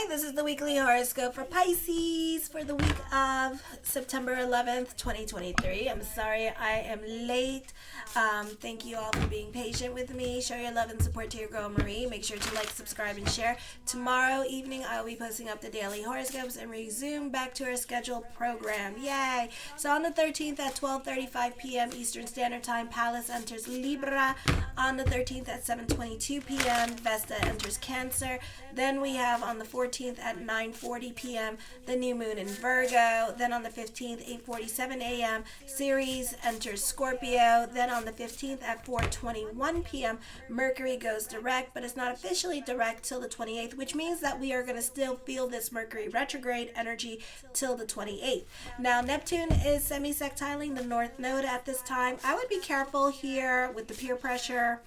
This is the weekly horoscope for Pisces for the week of September 11th, 2023. I'm sorry I am late. Thank you all for being patient with me. Show your love and support to your girl Marie. Make sure to like, subscribe, and share. Tomorrow evening, I will be posting up the daily horoscopes and resume back to our scheduled program. Yay! So on the 13th at 12:35 p.m. Eastern Standard Time, Pallas enters Libra. On the 13th at 7:22 p.m., Vesta enters Cancer. Then we have on the 14th at 9:40 p.m. the new moon in Virgo. Then on the 15th, 8:47 a.m., Ceres enters Scorpio. Then on the 15th at 4:21 p.m., Mercury goes direct, but it's not officially direct till the 28th, which means that we are going to still feel this Mercury retrograde energy till the 28th. Now, Neptune is semi-sextiling the North Node at this time. I would be careful here with the peer pressure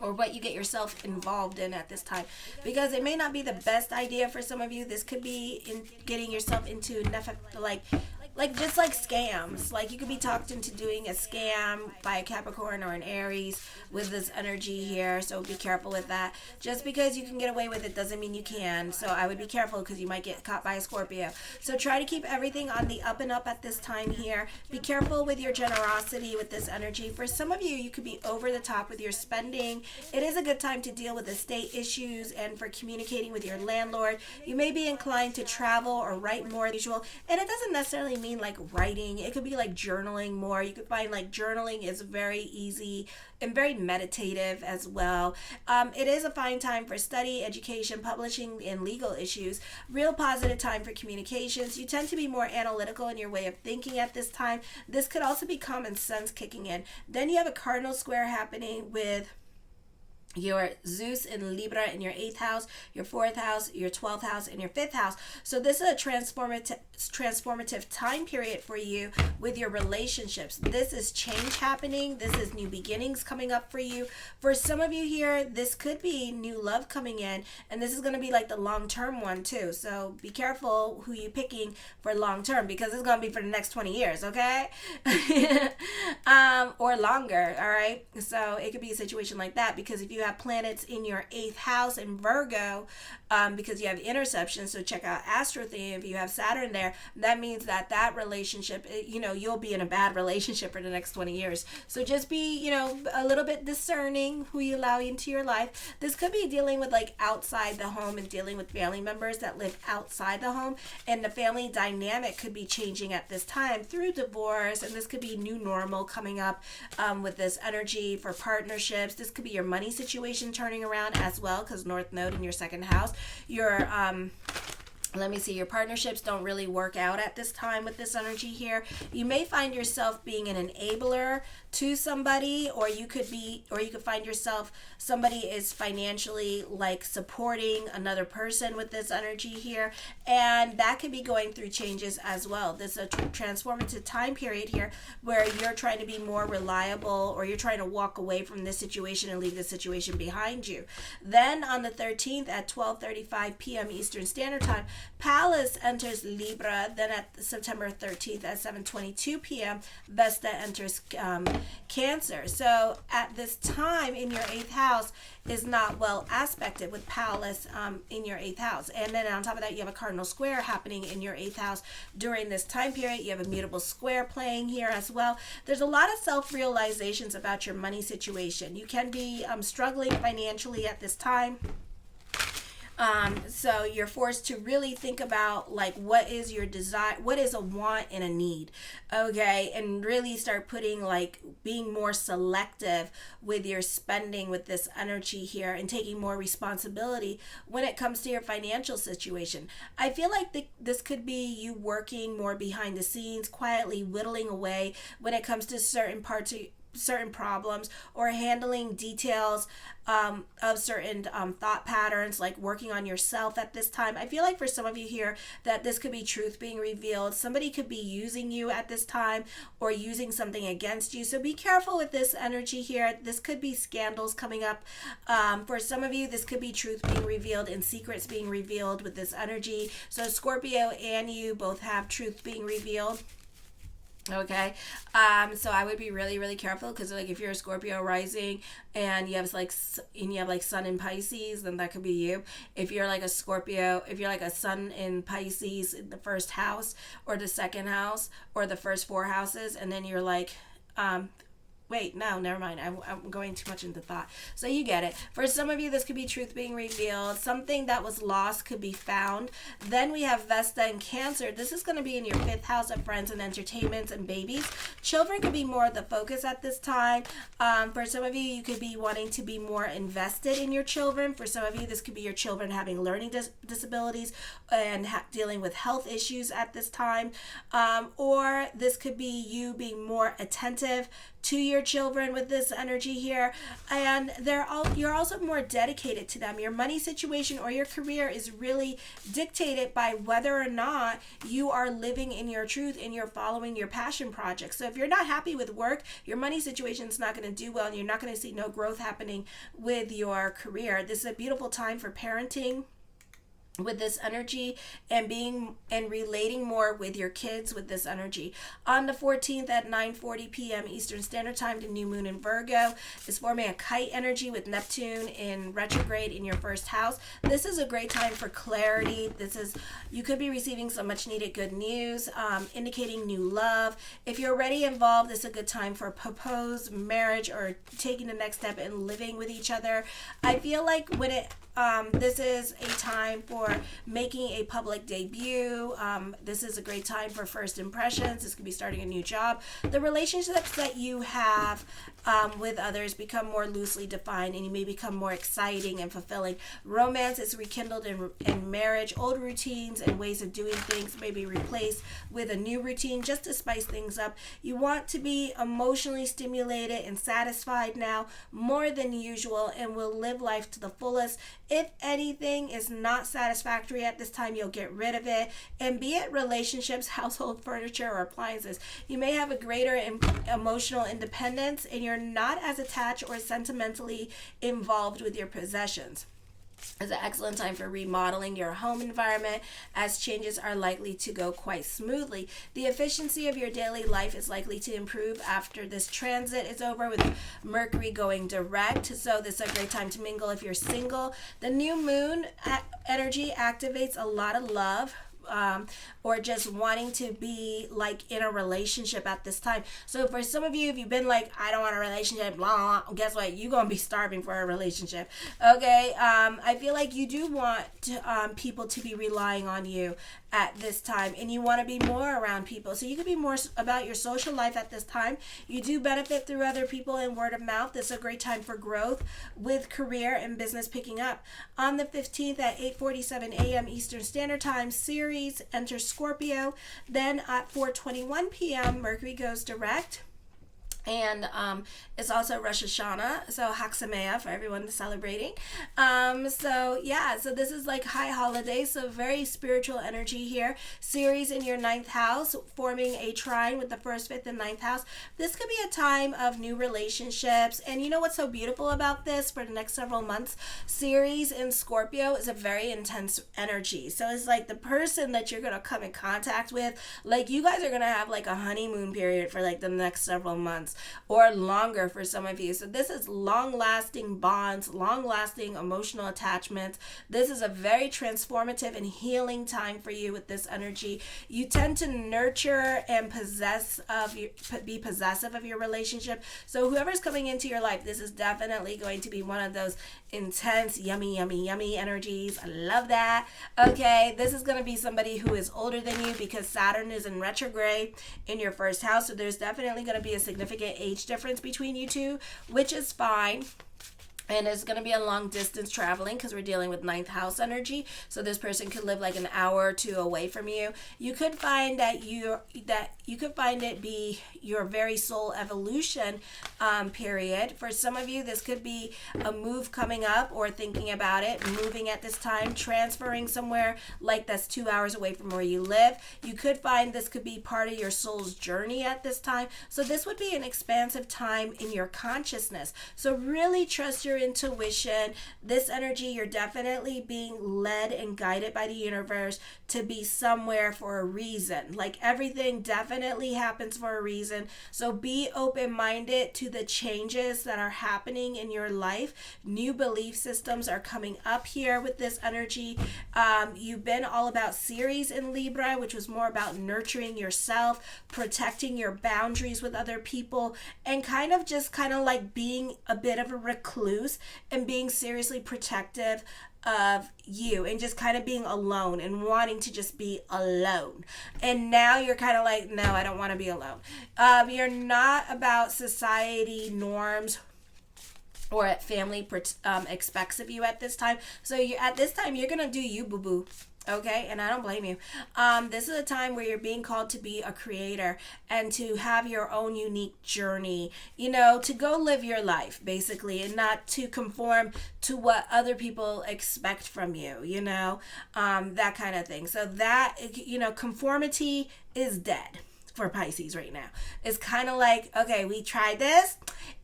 or what you get yourself involved in at this time, because it may not be the best idea for some of you. This could be in getting yourself into just like scams. Like you could be talked into doing a scam by a Capricorn or an Aries with this energy here, so be careful with that. Just because you can get away with it doesn't mean you can, so I would be careful because you might get caught by a Scorpio. So try to keep everything on the up and up at this time here. Be careful with your generosity with this energy. For some of you, you could be over the top with your spending. It is a good time to deal with estate issues and for communicating with your landlord. You may be inclined to travel or write more than usual, and it doesn't necessarily mean like writing. It could be like journaling more. You could find like journaling is very easy and very meditative as well. It is a fine time for study, education, publishing, and legal issues. Real positive time for communications. You tend to be more analytical in your way of thinking at this time. This could also be common sense kicking in. Then you have a cardinal square happening with your Zeus in Libra in your 8th house, your 4th house, your 12th house, and your 5th house. So this is a transformative time period for you with your relationships. This is change happening. This is new beginnings coming up for you. For some of you here, this could be new love coming in, and this is going to be like the long-term one too. So be careful who you're picking for long-term, because it's going to be for the next 20 years, okay? Or longer, all right? So it could be a situation like that, because if you have planets in your 8th house in Virgo, because you have interception, so check out Astrology. If you have Saturn there, that means that relationship, you'll be in a bad relationship for the next 20 years. So just be, a little bit discerning who you allow into your life. This could be dealing with like outside the home and dealing with family members that live outside the home, and the family dynamic could be changing at this time through divorce, and this could be new normal coming up with this energy for partnerships. This could be your money situation turning around as well, because North Node in your 2nd house. Your your partnerships don't really work out at this time with this energy here. You may find yourself being an enabler to somebody, or you could find yourself, somebody is financially like supporting another person with this energy here, and that could be going through changes as well. This is a transformative time period here where you're trying to be more reliable, or you're trying to walk away from this situation and leave this situation behind you. Then on the 13th at 12:35 p.m. Eastern Standard Time, Pallas enters Libra. Then at September 13th at 7:22 p.m., Vesta enters Cancer. So at this time in your 8th house is not well aspected with Pallas in your 8th house. And then on top of that, you have a cardinal square happening in your 8th house during this time period. You have a mutable square playing here as well. There's a lot of self-realizations about your money situation. You can be struggling financially at this time. So you're forced to really think about like what is your desire, what is a want and a need, okay, and really start putting like being more selective with your spending with this energy here, and taking more responsibility when it comes to your financial situation. I feel like this could be you working more behind the scenes, quietly whittling away when it comes to certain problems, or handling details of certain thought patterns, like working on yourself at this time. I feel like for some of you here that this could be truth being revealed. Somebody could be using you at this time, or using something against you. So be careful with this energy here. This could be scandals coming up. For some of you, this could be truth being revealed and secrets being revealed with this energy. So Scorpio and you both have truth being revealed. Okay, so I would be really, really careful, because like if you're a Scorpio rising and you have like Sun in Pisces, then that could be you. If you're like a Scorpio, if you're like a Sun in Pisces in the first house or the second house or the first four houses, and then you're like, wait, no, never mind. I'm going too much into thought. So you get it. For some of you, this could be truth being revealed. Something that was lost could be found. Then we have Vesta and Cancer. This is going to be in your fifth house of friends and entertainments and babies. Children could be more the focus at this time. For some of you, you could be wanting to be more invested in your children. For some of you, this could be your children having learning disabilities and dealing with health issues at this time. Or this could be you being more attentive to your children with this energy here, and you're also more dedicated to them. Your money situation or your career is really dictated by whether or not you are living in your truth and you're following your passion projects. So if you're not happy with work, your money situation is not going to do well, and you're not going to see no growth happening with your career. This is a beautiful time for parenting with this energy, and relating more with your kids with this energy. On the 14th at 9:40 p.m. Eastern Standard Time, the new moon in Virgo is forming a kite energy with Neptune in retrograde in your first house. This is a great time for clarity. You could be receiving some much needed good news, indicating new love. If you're already involved, this is a good time for proposed marriage or taking the next step in living with each other. I feel like this is a time for making a public debut. This is a great time for first impressions. This could be starting a new job. The relationships that you have with others become more loosely defined, and you may become more exciting and fulfilling. Romance is rekindled in marriage. Old routines and ways of doing things may be replaced with a new routine just to spice things up. You want to be emotionally stimulated and satisfied now more than usual, and will live life to the fullest. If anything is not satisfactory at this time, you'll get rid of it. And be it relationships, household furniture, or appliances, you may have a greater emotional independence, and you're not as attached or sentimentally involved with your possessions. It's an excellent time for remodeling your home environment, as changes are likely to go quite smoothly. The efficiency of your daily life is likely to improve after this transit is over, with Mercury going direct. So this is a great time to mingle if you're single. The new moon energy activates a lot of love, or just wanting to be like in a relationship at this time. So for some of you, if you've been like, I don't want a relationship, blah, blah, guess what? You're going to be starving for a relationship. Okay. I feel like you do want people to be relying on you at this time, and you want to be more around people. So you could be more about your social life at this time. You do benefit through other people and word of mouth. This is a great time for growth with career and business picking up. On the 15th at 8:47 a.m. Eastern Standard Time, Ceres enters Scorpio. Then at 4:21 p.m., Mercury goes direct. And it's also Rosh Hashanah, so Chag Sameach for everyone celebrating. So this is like high holidays, so very spiritual energy here. Ceres in your ninth house, forming a trine with the first, fifth, and ninth house. This could be a time of new relationships. And you know what's so beautiful about this for the next several months? Ceres in Scorpio is a very intense energy. So it's like the person that you're going to come in contact with, like you guys are going to have like a honeymoon period for like the next several months. Or longer for some of you. So this is long-lasting bonds, long-lasting emotional attachments. This is a very transformative and healing time for you with this energy. You tend to nurture and be possessive of your relationship. So whoever's coming into your life, this is definitely going to be one of those intense, yummy, yummy, yummy energies. I love that. Okay, this is going to be somebody who is older than you, because Saturn is in retrograde in your first house. So there's definitely going to be a significant age difference between you two, which is fine. And it's going to be a long distance traveling, because we're dealing with ninth house energy. So this person could live like an hour or two away from you. You could find that you could find it be your very soul evolution period. For some of you, this could be a move coming up, or thinking about it, moving at this time, transferring somewhere like that's 2 hours away from where you live. You could find this could be part of your soul's journey at this time. So this would be an expansive time in your consciousness. So really trust your your intuition. This energy, you're definitely being led and guided by the universe to be somewhere for a reason. Like everything definitely happens for a reason. So be open-minded to the changes that are happening in your life. New belief systems are coming up here with this energy. You've been all about Ceres in Libra, which was more about nurturing yourself, protecting your boundaries with other people, and kind of like being a bit of a recluse and being seriously protective of you and just kind of being alone and wanting to just be alone. And now you're kind of like, no, I don't want to be alone. You're not about society norms or what family expects of you at this time. So at this time, you're going to do you, boo-boo. Okay, and I don't blame you. This is a time where you're being called to be a creator and to have your own unique journey, to go live your life, basically, and not to conform to what other people expect from you, that kind of thing. So that, conformity is dead for Pisces right now. It's kind of like, okay, we tried this.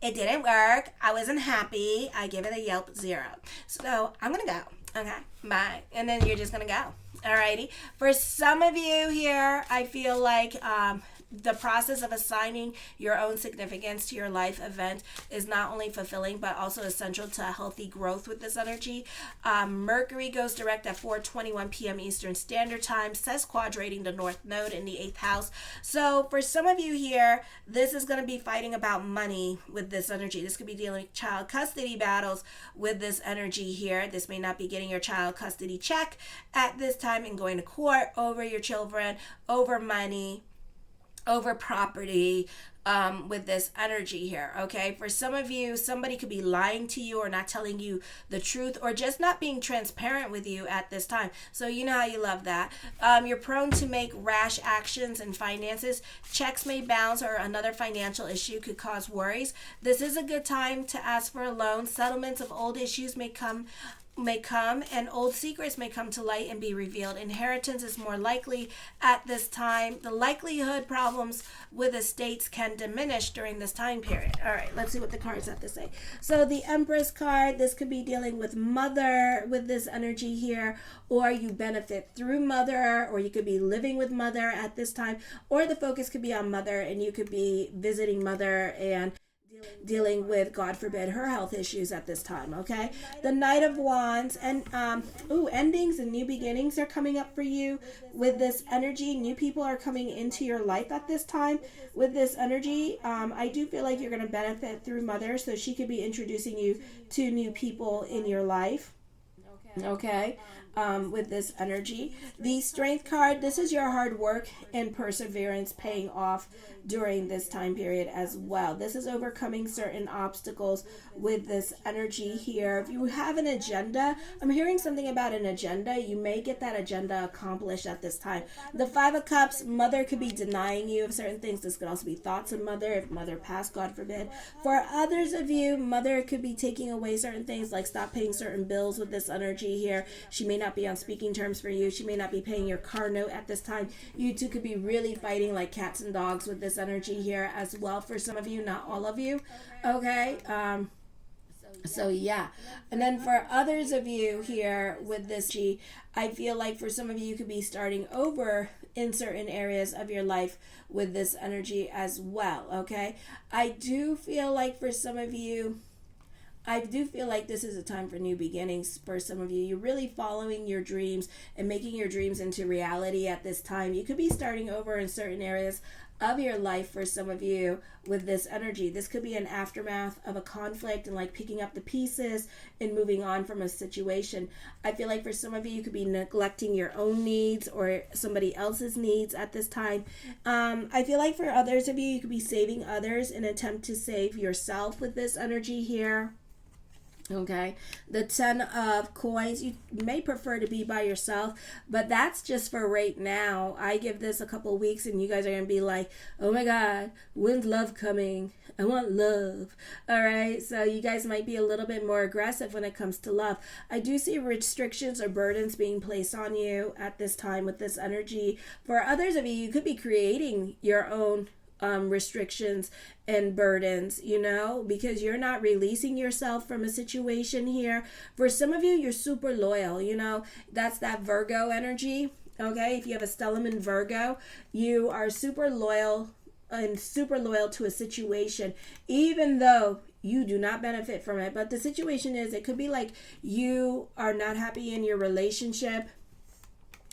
It didn't work. I wasn't happy. I give it a Yelp 0. So I'm going to go. Okay, bye. And then you're just going to go. Alrighty. For some of you here, I feel like the process of assigning your own significance to your life event is not only fulfilling but also essential to healthy growth with this energy. Mercury goes direct at 4:21 p.m. Eastern Standard Time, says quadrating the North Node in the 8th house. So for some of you here, this is going to be fighting about money with this energy. This could be dealing with child custody battles with this energy here. This may not be getting your child custody check at this time and going to court over your children, over money, over property, with this energy here. Okay, for some of you, somebody could be lying to you or not telling you the truth or just not being transparent with you at this time. So you know how you love that. You're prone to make rash actions in finances. Checks may bounce or another financial issue could cause worries. This is a good time to ask for a loan. Settlements of old issues may come and old secrets may come to light and be revealed. Inheritance is more likely at this time. The likelihood problems with estates can diminish during this time period. All right, let's see what the cards have to say. So the Empress card, this could be dealing with mother with this energy here, or you benefit through mother, or you could be living with mother at this time, or the focus could be on mother and you could be visiting mother and dealing with, God forbid, her health issues at this time. Okay, the Knight of Wands and endings and new beginnings are coming up for you with this energy. New people are coming into your life at this time with this energy. I do feel like you're going to benefit through mother, so she could be introducing you to new people in your life. Okay, with this energy. The Strength card, this is your hard work and perseverance paying off during this time period as well. This is overcoming certain obstacles with this energy here. If you have an agenda, I'm hearing something about an agenda. You may get that agenda accomplished at this time. The Five of Cups, mother could be denying you of certain things. This could also be thoughts of mother, if mother passed, God forbid. For others of you, mother could be taking away certain things, like stop paying certain bills with this energy here. She may not be on speaking terms for you. She may not be paying your car note at this time. You two could be really fighting like cats and dogs with this energy here as well. For some of you, not all of you. Okay. So yeah. And then for others of you here with this G, I feel like for some of you could be starting over in certain areas of your life with this energy as well. Okay. I do feel like for some of you, this is a time for new beginnings for some of you. You're really following your dreams and making your dreams into reality at this time. You could be starting over in certain areas of your life for some of you with this energy. This could be an aftermath of a conflict and like picking up the pieces and moving on from a situation. I feel like for some of you, you could be neglecting your own needs or somebody else's needs at this time. I feel like for others of you, you could be saving others in an attempt to save yourself with this energy here. Okay, the 10 of coins, you may prefer to be by yourself, but that's just for right now. I give this a couple weeks and you guys are going to be like, oh my God, when's love coming? I want love. All right, so you guys might be a little bit more aggressive when it comes to love. I do see restrictions or burdens being placed on you at this time with this energy. For others of you, you could be creating your own restrictions and burdens, because you're not releasing yourself from a situation here. For some of you, you're super loyal, that's that Virgo energy. Okay, if you have a stellium in Virgo, you are super loyal to a situation, even though you do not benefit from it. But the situation is, it could be like you are not happy in your relationship,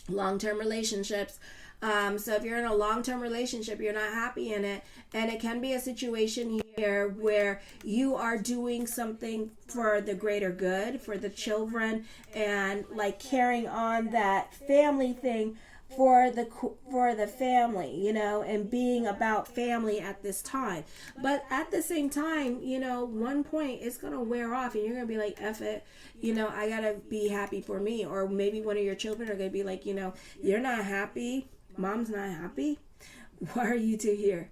long-term relationships. So if you're in a long-term relationship, you're not happy in it. And it can be a situation here where you are doing something for the greater good, for the children, and like carrying on that family thing for the family, and being about family at this time. But at the same time, one point it's going to wear off and you're going to be like, F it, I got to be happy for me. Or maybe one of your children are going to be like, you're not happy. Mom's not happy. Why are you two here?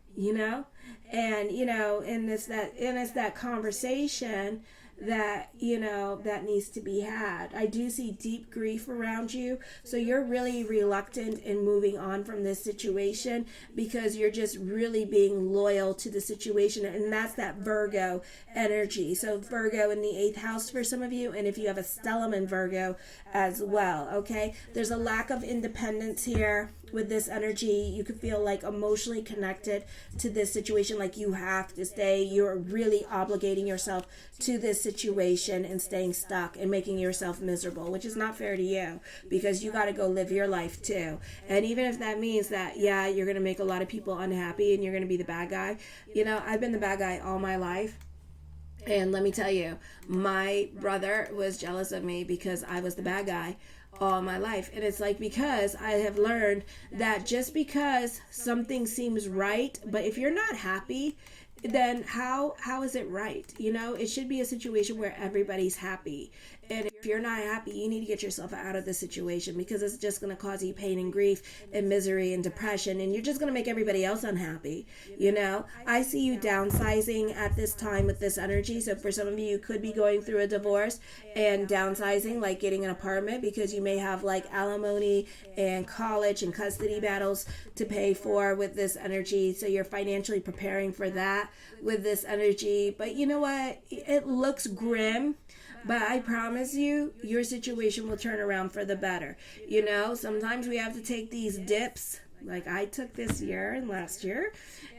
And it's that conversation that that needs to be had. I do see deep grief around you, so you're really reluctant in moving on from this situation because you're just really being loyal to the situation, and that's that Virgo energy. So Virgo in the 8th house for some of you, and if you have a stellium in Virgo as well. Okay, there's a lack of independence here with this energy. You could feel like emotionally connected to this situation, like you have to stay. You're really obligating yourself to this situation and staying stuck and making yourself miserable, which is not fair to you because you got to go live your life too. And even if that means that, you're going to make a lot of people unhappy and you're going to be the bad guy. I've been the bad guy all my life. And let me tell you, my brother was jealous of me because I was the bad guy all my life. And it's like, because I have learned that just because something seems right, but if you're not happy, then how is it right? It should be a situation where everybody's happy. And if you're not happy, you need to get yourself out of the situation because it's just going to cause you pain and grief and misery and depression, and you're just going to make everybody else unhappy. I see you downsizing at this time with this energy. So for some of you could be going through a divorce and downsizing, like getting an apartment, because you may have like alimony and college and custody battles to pay for with this energy. So you're financially preparing for that with this energy. But you know what? It looks grim. But I promise you, your situation will turn around for the better. Sometimes we have to take these dips, like I took this year and last year,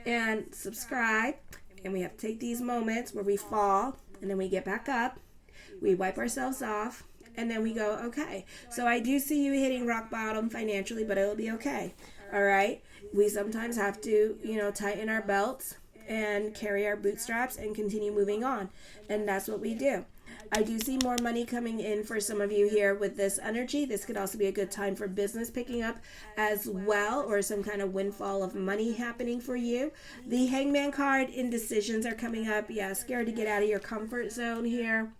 and subscribe. And we have to take these moments where we fall, and then we get back up. We wipe ourselves off, and then we go, okay. So I do see you hitting rock bottom financially, but it'll be okay. All right? We sometimes have to, tighten our belts and carry our bootstraps and continue moving on. And that's what we do. I do see more money coming in for some of you here with this energy. This could also be a good time for business picking up as well, or some kind of windfall of money happening for you. The Hangman card, indecisions are coming up. Yeah, scared to get out of your comfort zone here.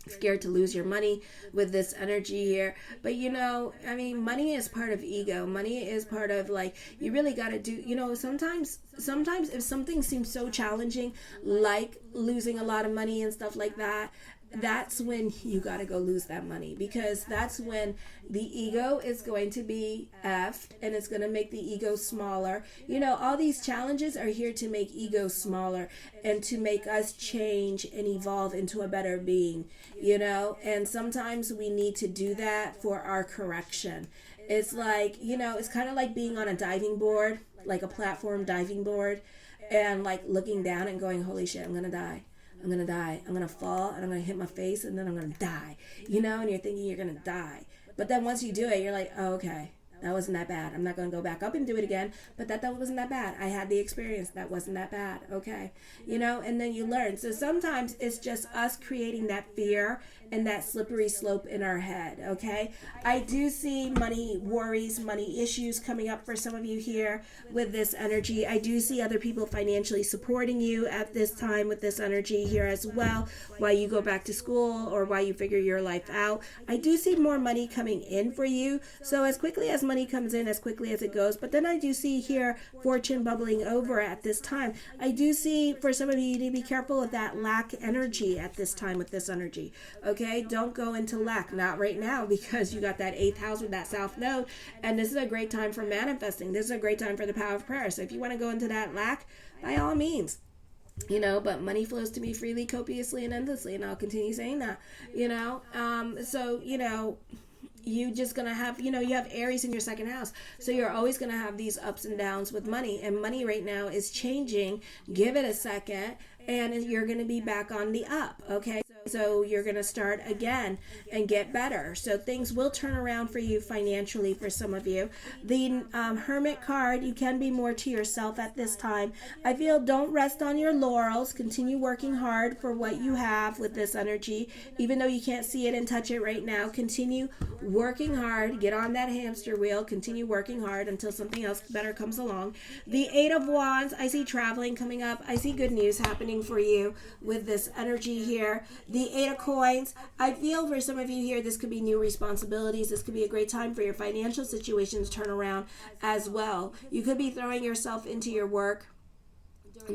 Scared to lose your money with this energy here. But money is part of ego. Money is part of, like, you really got to do, sometimes if something seems so challenging, like losing a lot of money and stuff like that, that's when you got to go lose that money, because that's when the ego is going to be effed and it's going to make the ego smaller. All these challenges are here to make ego smaller and to make us change and evolve into a better being, and sometimes we need to do that for our correction. It's like, it's kind of like being on a diving board, like a platform diving board, and like looking down and going, holy shit, I'm going to die. I'm going to die. I'm going to fall and I'm going to hit my face and then I'm going to die, and you're thinking you're going to die. But then once you do it, you're like, oh, okay, that wasn't that bad. I'm not going to go back up and do it again, but that wasn't that bad. I had the experience. That wasn't that bad. Okay. And then you learn. So sometimes it's just us creating that fear and that slippery slope in our head. Okay. I do see money worries, money issues coming up for some of you here with this energy. I do see other people financially supporting you at this time with this energy here as well, while you go back to school or while you figure your life out. I do see more money coming in for you. So as quickly as money money comes in as quickly as it goes. But then I do see here fortune bubbling over at this time. I do see for some of you, you need to be careful of that lack energy at this time with this energy. Okay, don't go into lack. Not right now, because you got that 8th house with that South Node. And this is a great time for manifesting. This is a great time for the power of prayer. So if you want to go into that lack, by all means. But money flows to me freely, copiously, and endlessly, and I'll continue saying that, you just gonna have, you have Aries in your 2nd house, so you're always gonna have these ups and downs with money, and money right now is changing. Give it a second, and you're gonna be back on the up, okay? So you're gonna start again and get better. So things will turn around for you financially for some of you. The Hermit card, you can be more to yourself at this time. I feel don't rest on your laurels. Continue working hard for what you have with this energy. Even though you can't see it and touch it right now, continue working hard. Get on that hamster wheel. Continue working hard until something else better comes along. The 8 of Wands, I see traveling coming up. I see good news happening for you with this energy here. The 8 of Coins, I feel for some of you here, this could be new responsibilities. This could be a great time for your financial situations to turn around as well. You could be throwing yourself into your work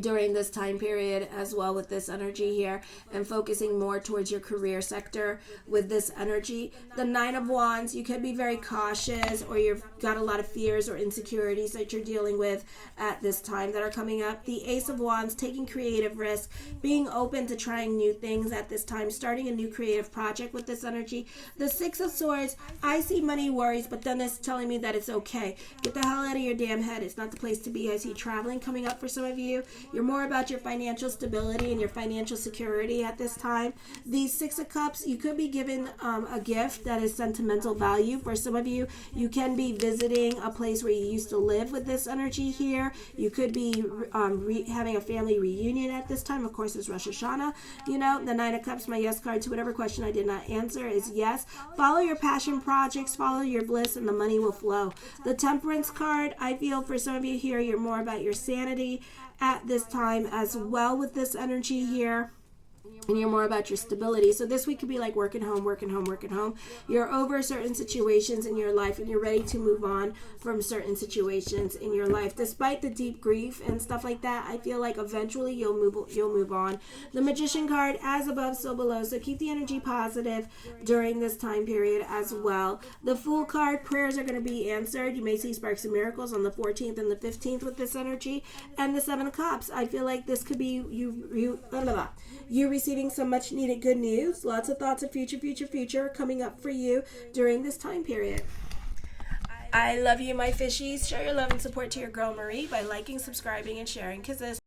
during this time period as well with this energy here, and focusing more towards your career sector with this energy. The 9 of Wands, you could be very cautious, or you've got a lot of fears or insecurities that you're dealing with at this time that are coming up. The Ace of Wands, taking creative risks, being open to trying new things at this time, starting a new creative project with this energy. The 6 of Swords, I see money worries, but then it's telling me that it's okay. Get the hell out of your damn head. It's not the place to be. I see traveling coming up for some of you. You're more about your financial stability and your financial security at this time. The 6 of Cups, you could be given a gift that is sentimental value. For some of you, you can be visiting a place where you used to live with this energy here. You could be having a family reunion at this time. Of course, it's Rosh Hashanah. The 9 of Cups, my yes card to whatever question I did not answer is yes. Follow your passion projects, follow your bliss, and the money will flow. The Temperance card, I feel for some of you here, you're more about your sanity at this time as well with this energy here. And you're more about your stability. So this week could be like working home. You're over certain situations in your life, and you're ready to move on from certain situations in your life. Despite the deep grief and stuff like that, I feel like eventually you'll move on. The Magician card, as above, so below. So keep the energy positive during this time period as well. The Fool card, prayers are going to be answered. You may see sparks and miracles on the 14th and the 15th with this energy. And the 7 of Cups, I feel like this could be you receiving some much needed good news. Lots of thoughts of future coming up for you during this time period. I love you, my fishies. Show your love and support to your girl Marie by liking, subscribing, and sharing, because